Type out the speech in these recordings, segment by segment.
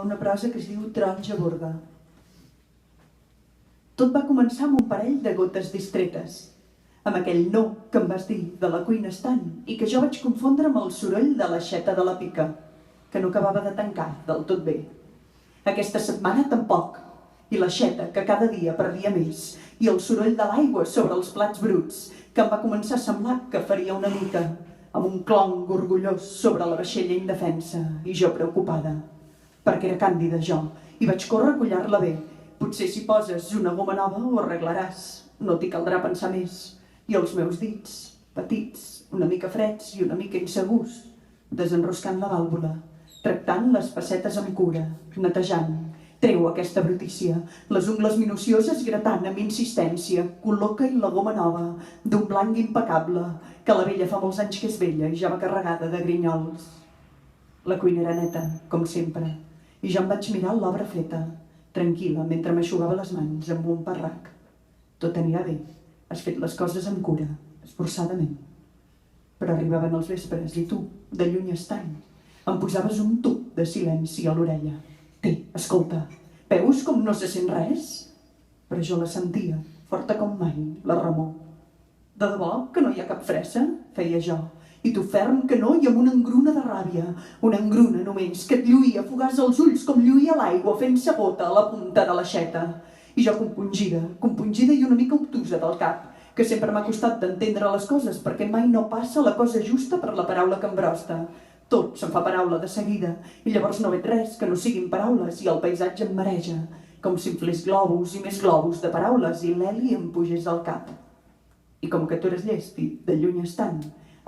una prosa que es diu Taronja borda. Tot va començar amb un parell de gotes distretes, amb aquell no que em vas dir de la cuina estant i que jo vaig confondre amb el soroll de l'aixeta de la pica, que no acabava de tancar del tot bé. Aquesta setmana tampoc, i l'aixeta que cada dia perdia més, i el soroll de l'aigua sobre els plats bruts, que em va començar a semblar que faria una mica, amb un clonc orgullós sobre la vaixella indefensa, i jo preocupada, perquè era càndida jo, i vaig córrer a collar-la bé. Potser si poses una goma nova ho arreglaràs, no t'hi caldrà pensar més. I els meus dits, petits, una mica freds i una mica insegurs, desenroscant la vàlvula, tractant les passetes amb cura, netejant. Treu aquesta brutícia, les ungles minucioses gratant amb insistència, col·loca-hi la goma nova, d'un blanc impecable, que la vella fa molts anys que és vella i ja va carregada de grinyols. La cuina era neta, com sempre, i jo em vaig mirar l'obra feta, tranquil·la, mentre m'aixugava les mans amb un parrac. Tot anirà bé, has fet les coses amb cura, esforçadament. Però arribaven els vespres i tu, de lluny estant, em posaves un tub de silenci a l'orella. Té, escolta, veus com no se sent res? Però jo la sentia, forta com mai, la remor. De debò que no hi ha cap fressa? Feia jo. I tu ferm que no i amb una engruna de ràbia, una engruna només, que et lluïa fugaç els ulls com lluïa l'aigua fent-se gota a la punta de l'aixeta. I jo compungida i una mica obtusa del cap, que sempre m'ha costat d'entendre les coses perquè mai no passa la cosa justa per la paraula que em brosta. Tot se'n fa paraula de seguida, i llavors no veig res que no siguin paraules i el paisatge em mareja, com si inflés globus i més globus de paraules i l'heli em pugés al cap. I com que tu eres llest i de lluny estant,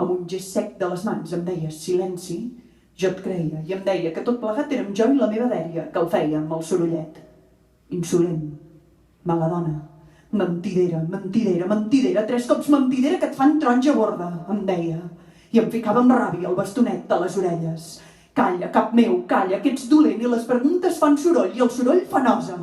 amb un gest sec de les mans em deies silenci, jo et creia i em deia que tot plegat érem jo i la meva dèria, que el feia amb el sorollet. Insolent, mala dona, mentidera, mentidera, mentidera, 3 cops mentidera que et fan taronja borda, em deia. I em ficava amb ràbia el bastonet de les orelles. Calla, cap meu, calla, que ets dolent i les preguntes fan soroll i el soroll fa nosa.